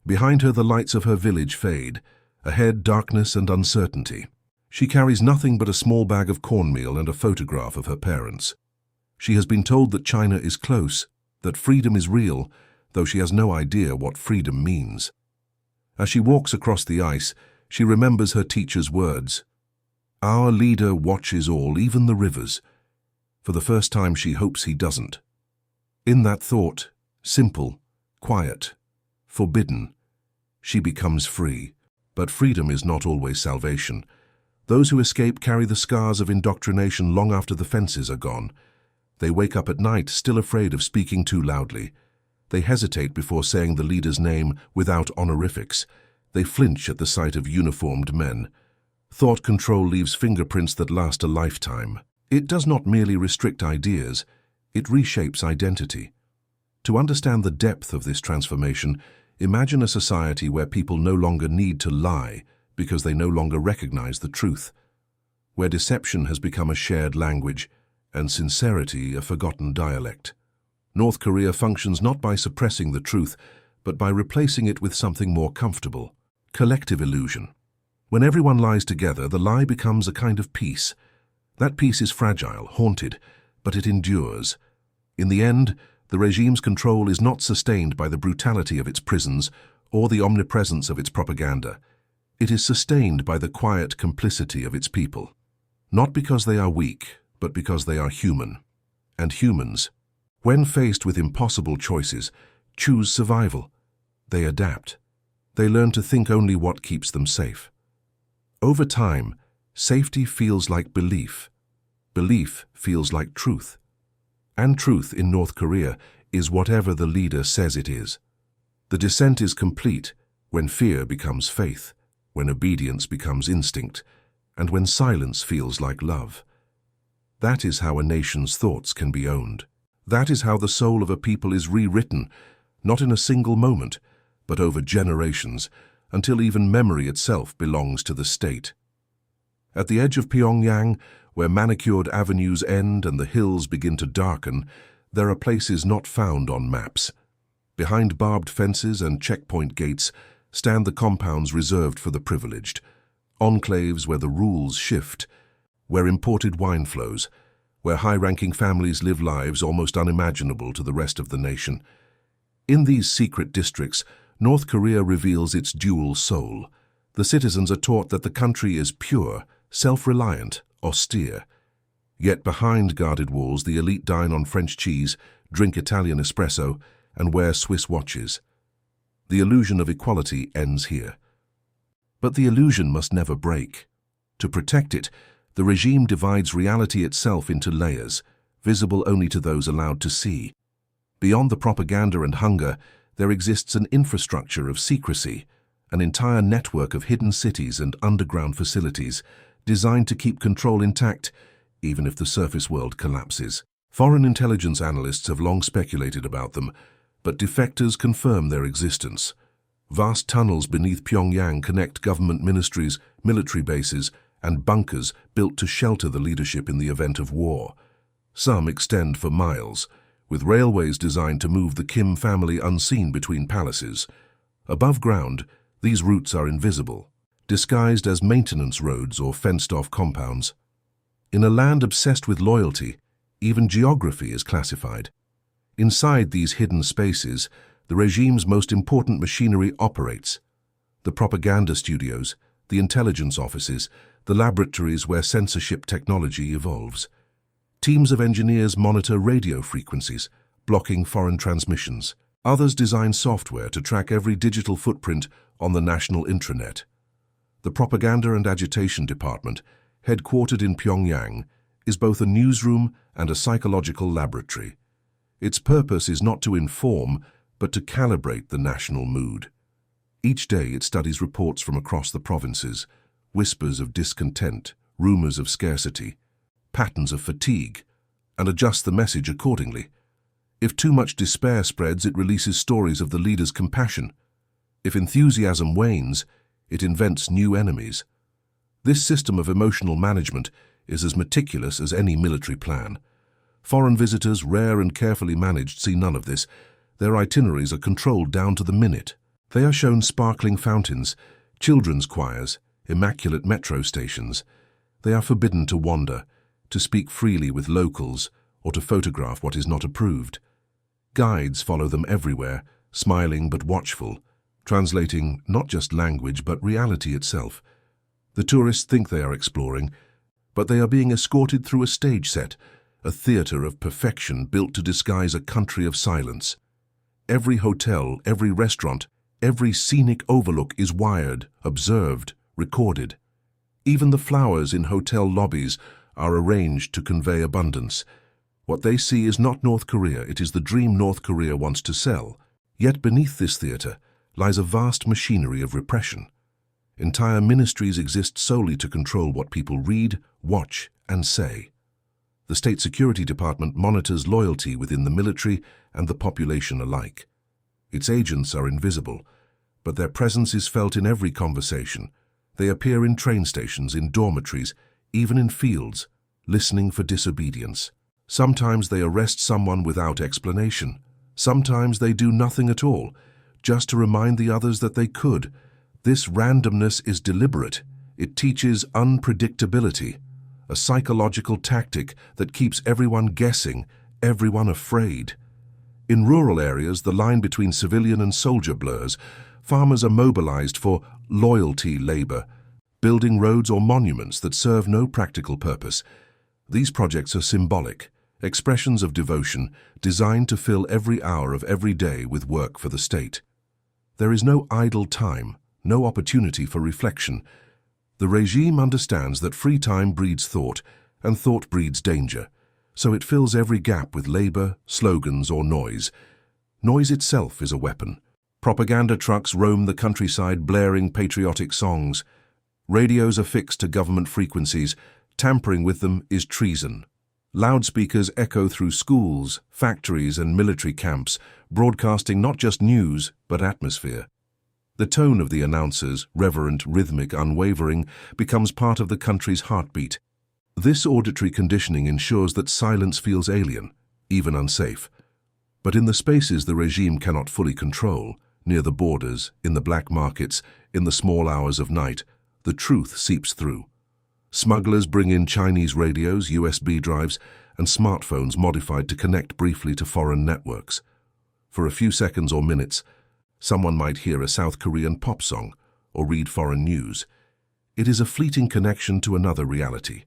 Behind her, the lights of her village fade. Ahead, darkness and uncertainty. She carries nothing but a small bag of cornmeal and a photograph of her parents. She has been told that China is close, that freedom is real, though she has no idea what freedom means. As she walks across the ice, she remembers her teacher's words. Our leader watches all, even the rivers. For the first time, she hopes he doesn't. In that thought, simple, quiet, forbidden, she becomes free. But freedom is not always salvation. Those who escape carry the scars of indoctrination long after the fences are gone. They wake up at night still afraid of speaking too loudly. They hesitate before saying the leader's name without honorifics. They flinch at the sight of uniformed men. Thought control leaves fingerprints that last a lifetime. It does not merely restrict ideas, it reshapes identity. To understand the depth of this transformation, imagine a society where people no longer need to lie because they no longer recognize the truth, where deception has become a shared language and sincerity a forgotten dialect. North Korea functions not by suppressing the truth, but by replacing it with something more comfortable, collective illusion. When everyone lies together, the lie becomes a kind of peace. That peace is fragile, haunted, but it endures. In the end, the regime's control is not sustained by the brutality of its prisons or the omnipresence of its propaganda. It is sustained by the quiet complicity of its people. Not because they are weak, but because they are human. And humans, when faced with impossible choices, choose survival. They adapt. They learn to think only what keeps them safe. Over time, safety feels like belief. Belief feels like truth. And truth in North Korea is whatever the leader says it is. The descent is complete when fear becomes faith, when obedience becomes instinct, and when silence feels like love. That is how a nation's thoughts can be owned. That is how the soul of a people is rewritten, not in a single moment, but over generations, until even memory itself belongs to the state. At the edge of Pyongyang, where manicured avenues end and the hills begin to darken, there are places not found on maps. Behind barbed fences and checkpoint gates stand the compounds reserved for the privileged, enclaves where the rules shift, where imported wine flows, where high-ranking families live lives almost unimaginable to the rest of the nation. In these secret districts, North Korea reveals its dual soul. The citizens are taught that the country is pure, self-reliant, austere. Yet behind guarded walls, the elite dine on French cheese, drink Italian espresso, and wear Swiss watches. The illusion of equality ends here. But the illusion must never break. To protect it, the regime divides reality itself into layers, visible only to those allowed to see. Beyond the propaganda and hunger, there exists an infrastructure of secrecy, an entire network of hidden cities and underground facilities designed to keep control intact, even if the surface world collapses. Foreign intelligence analysts have long speculated about them, but defectors confirm their existence. Vast tunnels beneath Pyongyang connect government ministries, military bases, and bunkers built to shelter the leadership in the event of war. Some extend for miles, with railways designed to move the Kim family unseen between palaces. Above ground, these routes are invisible, disguised as maintenance roads or fenced-off compounds. In a land obsessed with loyalty, even geography is classified. Inside these hidden spaces, the regime's most important machinery operates. The propaganda studios, the intelligence offices, the laboratories where censorship technology evolves. Teams of engineers monitor radio frequencies, blocking foreign transmissions. Others design software to track every digital footprint on the national intranet. The Propaganda and Agitation Department, headquartered in Pyongyang, is both a newsroom and a psychological laboratory. Its purpose is not to inform, but to calibrate the national mood. Each day it studies reports from across the provinces, whispers of discontent, rumors of scarcity, patterns of fatigue, and adjusts the message accordingly. If too much despair spreads, it releases stories of the leader's compassion. If enthusiasm wanes, it invents new enemies. This system of emotional management is as meticulous as any military plan. Foreign visitors, rare and carefully managed, see none of this. Their itineraries are controlled down to the minute. They are shown sparkling fountains, children's choirs, immaculate metro stations. They are forbidden to wander, to speak freely with locals, or to photograph what is not approved. Guides follow them everywhere, smiling but watchful, translating not just language but reality itself. The tourists think they are exploring, but they are being escorted through a stage set, a theater of perfection built to disguise a country of silence. Every hotel, every restaurant, every scenic overlook is wired, observed, recorded. Even the flowers in hotel lobbies are arranged to convey abundance. What they see is not North Korea, it is the dream North Korea wants to sell. Yet beneath this theater lies a vast machinery of repression. Entire ministries exist solely to control what people read, watch, and say. The State Security Department monitors loyalty within the military and the population alike. Its agents are invisible, but their presence is felt in every conversation. They appear in train stations, in dormitories, even in fields, listening for disobedience. Sometimes they arrest someone without explanation. Sometimes they do nothing at all, just to remind the others that they could. This randomness is deliberate. It teaches unpredictability, a psychological tactic that keeps everyone guessing, everyone afraid. In rural areas, the line between civilian and soldier blurs. Farmers are mobilized for loyalty labor, building roads or monuments that serve no practical purpose. These projects are symbolic, expressions of devotion designed to fill every hour of every day with work for the state. There is no idle time, no opportunity for reflection. The regime understands that free time breeds thought, and thought breeds danger, so it fills every gap with labor, slogans, or noise. Noise itself is a weapon. Propaganda trucks roam the countryside blaring patriotic songs. Radios are fixed to government frequencies. Tampering with them is treason. Loudspeakers echo through schools, factories, and military camps, broadcasting not just news, but atmosphere. The tone of the announcers, reverent, rhythmic, unwavering, becomes part of the country's heartbeat. This auditory conditioning ensures that silence feels alien, even unsafe. But in the spaces the regime cannot fully control, near the borders, in the black markets, in the small hours of night, the truth seeps through. Smugglers bring in Chinese radios, USB drives, and smartphones modified to connect briefly to foreign networks. For a few seconds or minutes, someone might hear a South Korean pop song or read foreign news. It is a fleeting connection to another reality.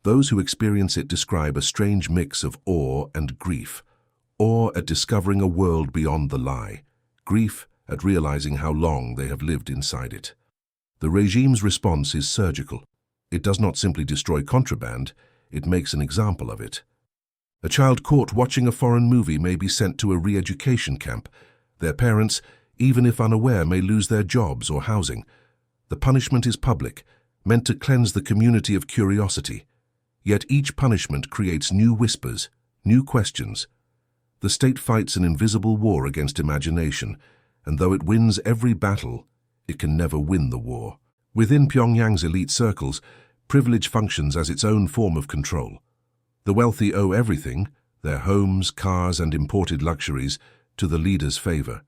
Those who experience it describe a strange mix of awe and grief. Awe at discovering a world beyond the lie. Grief at realizing how long they have lived inside it. The regime's response is surgical. It does not simply destroy contraband, it makes an example of it. A child caught watching a foreign movie may be sent to a re-education camp. Their parents, even if unaware, may lose their jobs or housing. The punishment is public, meant to cleanse the community of curiosity. Yet each punishment creates new whispers, new questions. The state fights an invisible war against imagination, and though it wins every battle, it can never win the war. Within Pyongyang's elite circles, privilege functions as its own form of control. The wealthy owe everything, their homes, cars, and imported luxuries, to the leader's favor.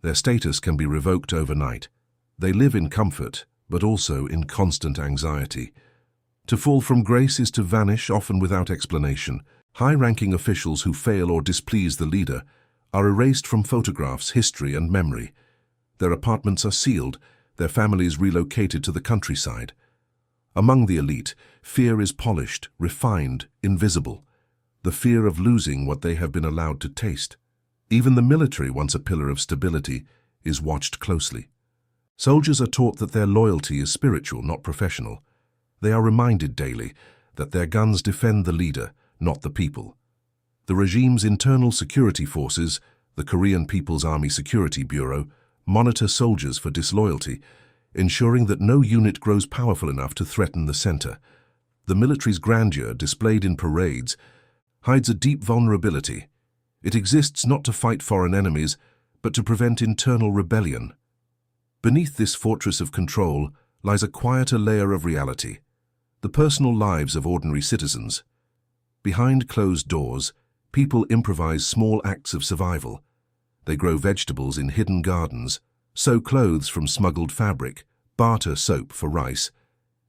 Their status can be revoked overnight. They live in comfort, but also in constant anxiety. To fall from grace is to vanish, often without explanation. High-ranking officials who fail or displease the leader are erased from photographs, history, and memory. Their apartments are sealed, their families relocated to the countryside. Among the elite, fear is polished, refined, invisible. The fear of losing what they have been allowed to taste. Even the military, once a pillar of stability, is watched closely. Soldiers are taught that their loyalty is spiritual, not professional. They are reminded daily that their guns defend the leader, not the people. The regime's internal security forces, the Korean People's Army Security Bureau, monitor soldiers for disloyalty, ensuring that no unit grows powerful enough to threaten the center. The military's grandeur, displayed in parades, hides a deep vulnerability. It exists not to fight foreign enemies, but to prevent internal rebellion. Beneath this fortress of control lies a quieter layer of reality, the personal lives of ordinary citizens. Behind closed doors, people improvise small acts of survival. They grow vegetables in hidden gardens, sew clothes from smuggled fabric, barter soap for rice.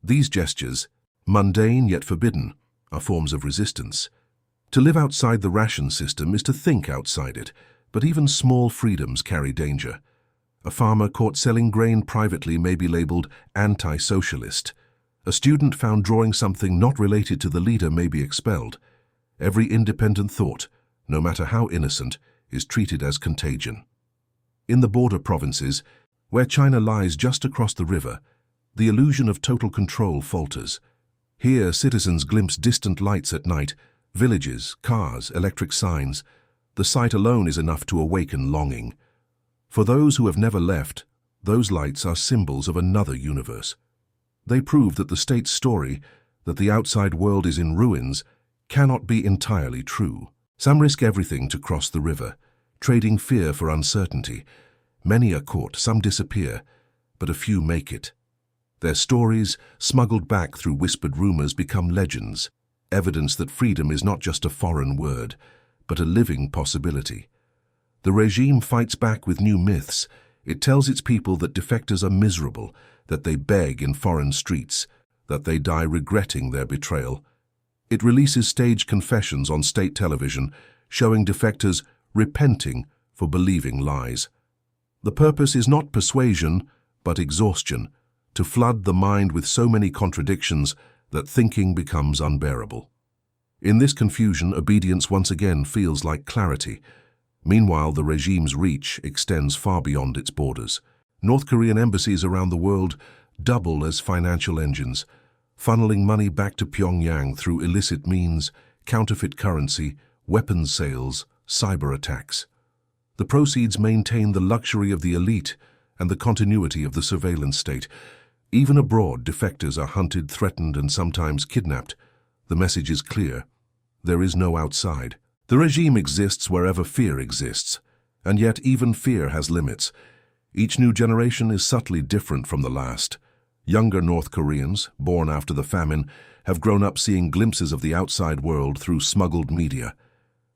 These gestures, mundane yet forbidden, are forms of resistance. To live outside the ration system is to think outside it, but even small freedoms carry danger. A farmer caught selling grain privately may be labeled anti-socialist. A student found drawing something not related to the leader may be expelled. Every independent thought, no matter how innocent, is treated as contagion. In the border provinces, where China lies just across the river, the illusion of total control falters. Here, citizens glimpse distant lights at night, villages, cars, electric signs. The sight alone is enough to awaken longing. For those who have never left, those lights are symbols of another universe. They prove that the state's story, that the outside world is in ruins, cannot be entirely true. Some risk everything to cross the river, trading fear for uncertainty. Many are caught, some disappear, but a few make it. Their stories, smuggled back through whispered rumors, become legends, evidence that freedom is not just a foreign word, but a living possibility. The regime fights back with new myths. It tells its people that defectors are miserable, that they beg in foreign streets, that they die regretting their betrayal. It releases staged confessions on state television, showing defectors repenting for believing lies. The purpose is not persuasion, but exhaustion, to flood the mind with so many contradictions that thinking becomes unbearable. In this confusion, obedience once again feels like clarity. Meanwhile, the regime's reach extends far beyond its borders. North Korean embassies around the world double as financial engines, funneling money back to Pyongyang through illicit means, counterfeit currency, weapons sales, cyber attacks. The proceeds maintain the luxury of the elite and the continuity of the surveillance state. Even abroad, defectors are hunted, threatened, and sometimes kidnapped. The message is clear. There is no outside. The regime exists wherever fear exists, and yet even fear has limits. Each new generation is subtly different from the last. Younger North Koreans, born after the famine, have grown up seeing glimpses of the outside world through smuggled media.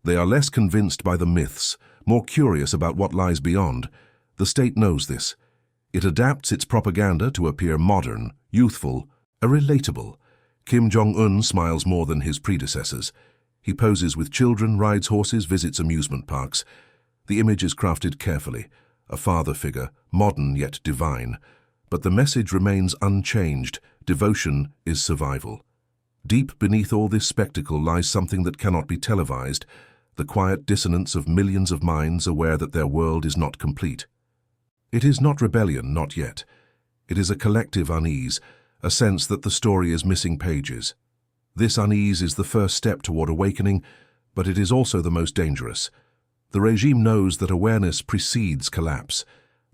They are less convinced by the myths, more curious about what lies beyond. The state knows this. It adapts its propaganda to appear modern, youthful, relatable. Kim Jong-un smiles more than his predecessors. He poses with children, rides horses, visits amusement parks. The image is crafted carefully, a father figure, modern yet divine. But the message remains unchanged. Devotion is survival. Deep beneath all this spectacle lies something that cannot be televised, the quiet dissonance of millions of minds aware that their world is not complete. It is not rebellion, not yet. It is a collective unease, a sense that the story is missing pages. This unease is the first step toward awakening, but it is also the most dangerous. The regime knows that awareness precedes collapse.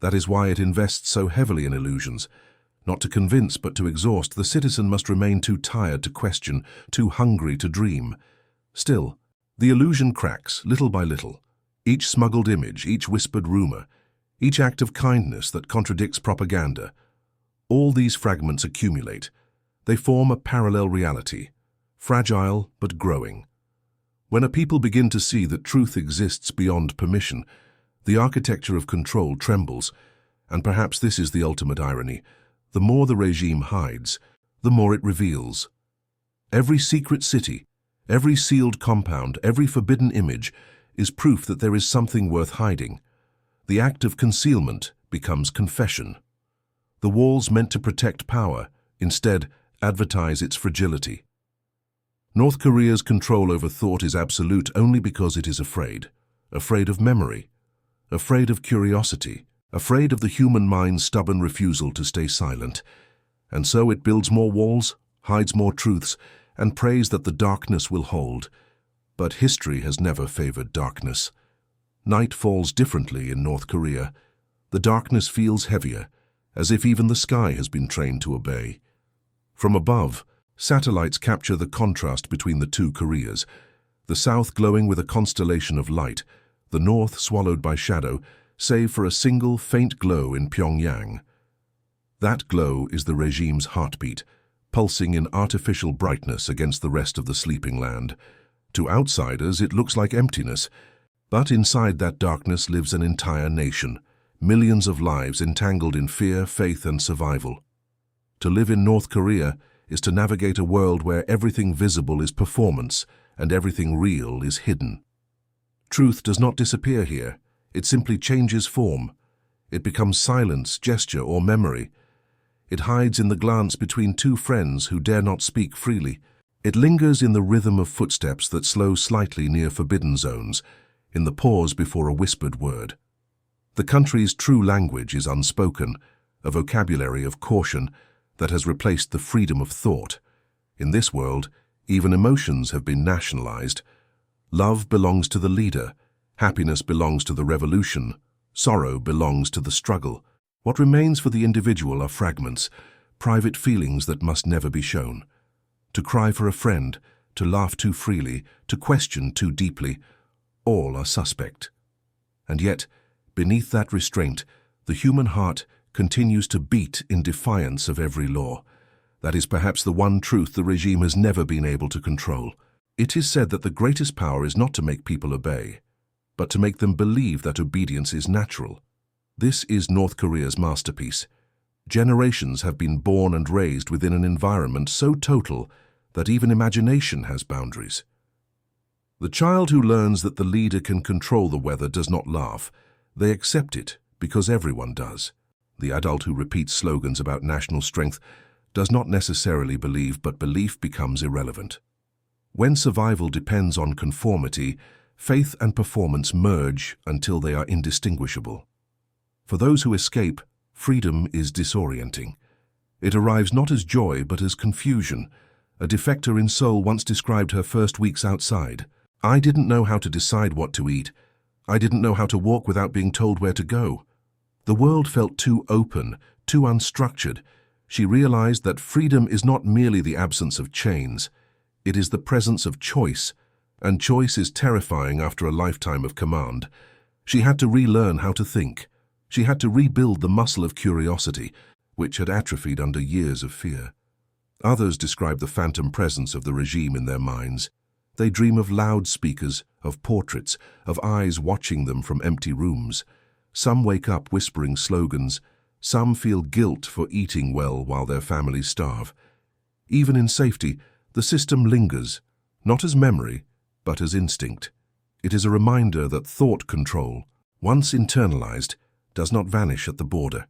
That is why it invests so heavily in illusions. Not to convince, but to exhaust, the citizen must remain too tired to question, too hungry to dream. Still, the illusion cracks, little by little. Each smuggled image, each whispered rumor, each act of kindness that contradicts propaganda. All these fragments accumulate. They form a parallel reality, fragile but growing. When a people begin to see that truth exists beyond permission, the architecture of control trembles, and perhaps this is the ultimate irony. The more the regime hides, the more it reveals. Every secret city, every sealed compound, every forbidden image is proof that there is something worth hiding. The act of concealment becomes confession. The walls meant to protect power, instead advertise its fragility. North Korea's control over thought is absolute only because it is afraid. Afraid of memory, afraid of curiosity, afraid of the human mind's stubborn refusal to stay silent. And so it builds more walls, hides more truths, and prays that the darkness will hold. But history has never favored darkness. Night falls differently in North Korea. The darkness feels heavier, as if even the sky has been trained to obey. From above, satellites capture the contrast between the two Koreas, the south glowing with a constellation of light, the north swallowed by shadow, save for a single faint glow in Pyongyang. That glow is the regime's heartbeat, pulsing in artificial brightness against the rest of the sleeping land. To outsiders, it looks like emptiness, but inside that darkness lives an entire nation, millions of lives entangled in fear, faith, and survival. To live in North Korea is to navigate a world where everything visible is performance and everything real is hidden. Truth does not disappear here. It simply changes form. It becomes silence, gesture, or memory. It hides in the glance between two friends who dare not speak freely. It lingers in the rhythm of footsteps that slow slightly near forbidden zones, in the pause before a whispered word. The country's true language is unspoken, a vocabulary of caution that has replaced the freedom of thought. In this world, even emotions have been nationalized. Love belongs to the leader. Happiness belongs to the revolution. Sorrow belongs to the struggle. What remains for the individual are fragments, private feelings that must never be shown. To cry for a friend, to laugh too freely, to question too deeply, all are suspect. And yet, beneath that restraint, the human heart continues to beat in defiance of every law. That is perhaps the one truth the regime has never been able to control. It is said that the greatest power is not to make people obey, but to make them believe that obedience is natural. This is North Korea's masterpiece. Generations have been born and raised within an environment so total that even imagination has boundaries. The child who learns that the leader can control the weather does not laugh. They accept it because everyone does. The adult who repeats slogans about national strength does not necessarily believe, but belief becomes irrelevant. When survival depends on conformity, faith and performance merge until they are indistinguishable. For those who escape, freedom is disorienting. It arrives not as joy but as confusion. A defector in Seoul once described her first weeks outside. "I didn't know how to decide what to eat. I didn't know how to walk without being told where to go." The world felt too open, too unstructured. She realized that freedom is not merely the absence of chains. It is the presence of choice, and choice is terrifying after a lifetime of command. She had to relearn how to think. She had to rebuild the muscle of curiosity, which had atrophied under years of fear. Others describe the phantom presence of the regime in their minds. They dream of loudspeakers, of portraits, of eyes watching them from empty rooms. Some wake up whispering slogans. Some feel guilt for eating well while their families starve. Even in safety, the system lingers, not as memory, but as instinct. It is a reminder that thought control, once internalized, does not vanish at the border.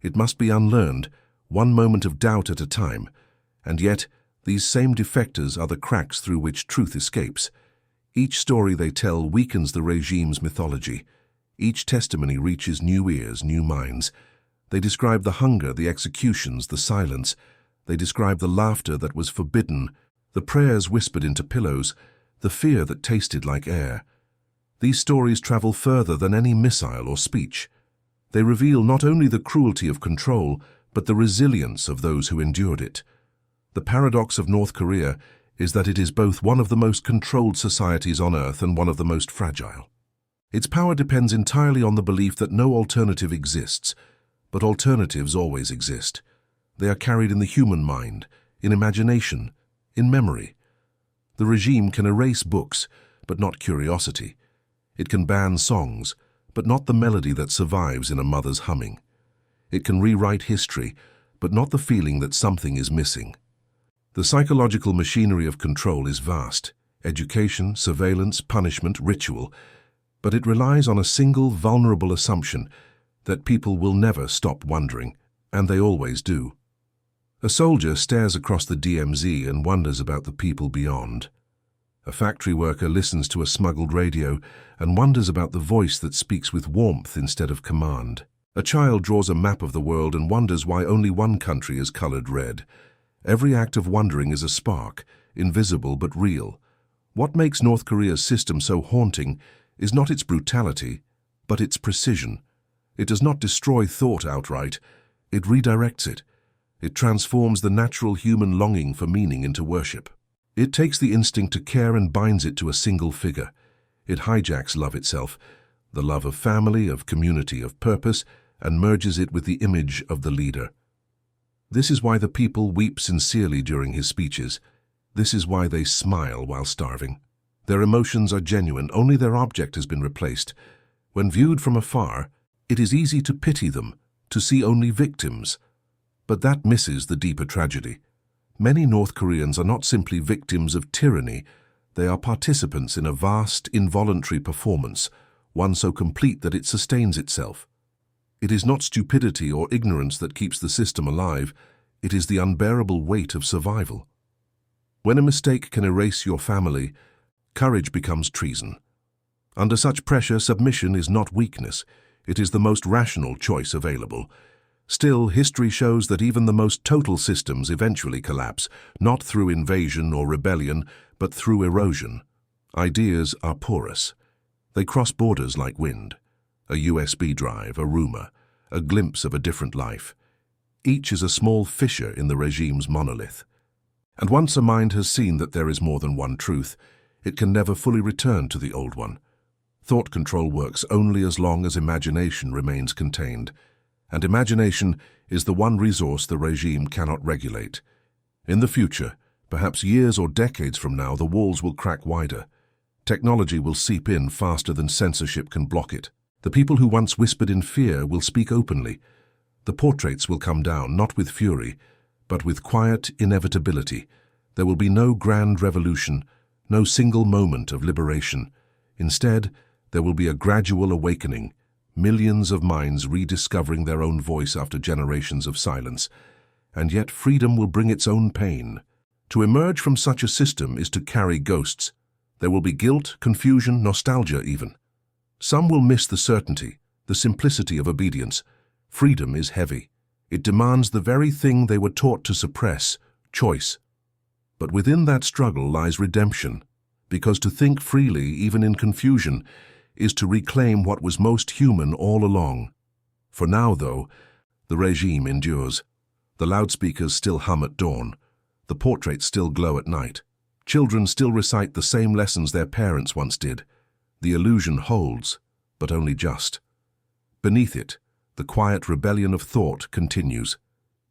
It must be unlearned, one moment of doubt at a time, and yet these same defectors are the cracks through which truth escapes. Each story they tell weakens the regime's mythology. Each testimony reaches new ears, new minds. They describe the hunger, the executions, the silence. They describe the laughter that was forbidden, the prayers whispered into pillows, the fear that tasted like air. These stories travel further than any missile or speech. They reveal not only the cruelty of control, but the resilience of those who endured it. The paradox of North Korea is that it is both one of the most controlled societies on Earth and one of the most fragile. Its power depends entirely on the belief that no alternative exists, but alternatives always exist. They are carried in the human mind, in imagination, in memory. The regime can erase books, but not curiosity. It can ban songs, but not the melody that survives in a mother's humming. It can rewrite history, but not the feeling that something is missing. The psychological machinery of control is vast: education, surveillance, punishment, ritual, but it relies on a single vulnerable assumption that people will never stop wondering, and they always do. A soldier stares across the DMZ and wonders about the people beyond. A factory worker listens to a smuggled radio and wonders about the voice that speaks with warmth instead of command. A child draws a map of the world and wonders why only one country is colored red. Every act of wondering is a spark, invisible but real. What makes North Korea's system so haunting is not its brutality, but its precision. It does not destroy thought outright, it redirects it. It transforms the natural human longing for meaning into worship. It takes the instinct to care and binds it to a single figure. It hijacks love itself, the love of family, of community, of purpose, and merges it with the image of the leader. This is why the people weep sincerely during his speeches. This is why they smile while starving. Their emotions are genuine, only their object has been replaced. When viewed from afar, it is easy to pity them, to see only victims. But that misses the deeper tragedy. Many North Koreans are not simply victims of tyranny, they are participants in a vast, involuntary performance, one so complete that it sustains itself. It is not stupidity or ignorance that keeps the system alive, it is the unbearable weight of survival. When a mistake can erase your family, courage becomes treason. Under such pressure, submission is not weakness, it is the most rational choice available. Still, history shows that even the most total systems eventually collapse, not through invasion or rebellion, but through erosion. Ideas are porous. They cross borders like wind. A USB drive, a rumor, a glimpse of a different life. Each is a small fissure in the regime's monolith. And once a mind has seen that there is more than one truth, it can never fully return to the old one. Thought control works only as long as imagination remains contained. And imagination is the one resource the regime cannot regulate. In the future, perhaps years or decades from now, the walls will crack wider. Technology will seep in faster than censorship can block it. The people who once whispered in fear will speak openly. The portraits will come down, not with fury, but with quiet inevitability. There will be no grand revolution, no single moment of liberation. Instead, there will be a gradual awakening, millions of minds rediscovering their own voice after generations of silence. And yet freedom will bring its own pain. To emerge from such a system is to carry ghosts. There will be guilt, confusion, nostalgia even. Some will miss the certainty, the simplicity of obedience. Freedom is heavy. It demands the very thing they were taught to suppress, choice. But within that struggle lies redemption, because to think freely, even in confusion, is to reclaim what was most human all along. For now, though, the regime endures. The loudspeakers still hum at dawn. The portraits still glow at night. Children still recite the same lessons their parents once did. The illusion holds, but only just. Beneath it, the quiet rebellion of thought continues,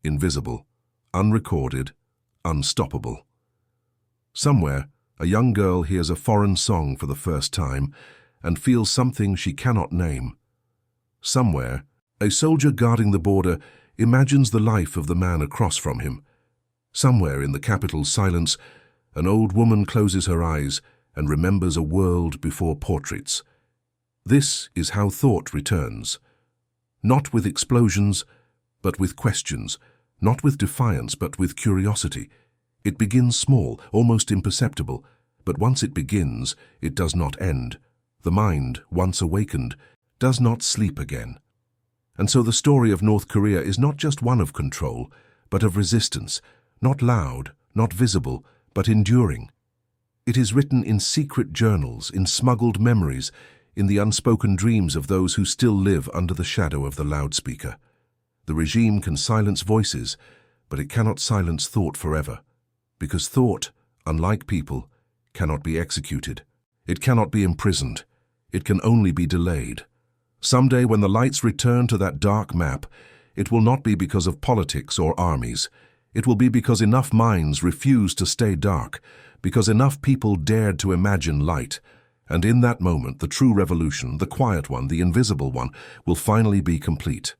invisible, unrecorded, unstoppable. Somewhere, a young girl hears a foreign song for the first time and feels something she cannot name. Somewhere, a soldier guarding the border imagines the life of the man across from him. Somewhere in the capital's silence, an old woman closes her eyes and remembers a world before portraits. This is how thought returns. Not with explosions, but with questions. Not with defiance, but with curiosity. It begins small, almost imperceptible, but once it begins, it does not end. The mind, once awakened, does not sleep again. And so the story of North Korea is not just one of control, but of resistance, not loud, not visible, but enduring. It is written in secret journals, in smuggled memories, in the unspoken dreams of those who still live under the shadow of the loudspeaker. The regime can silence voices, but it cannot silence thought forever. Because thought, unlike people, cannot be executed. It cannot be imprisoned. It can only be delayed. Someday, when the lights return to that dark map, it will not be because of politics or armies. It will be because enough minds refused to stay dark, because enough people dared to imagine light. And in that moment, the true revolution, the quiet one, the invisible one, will finally be complete.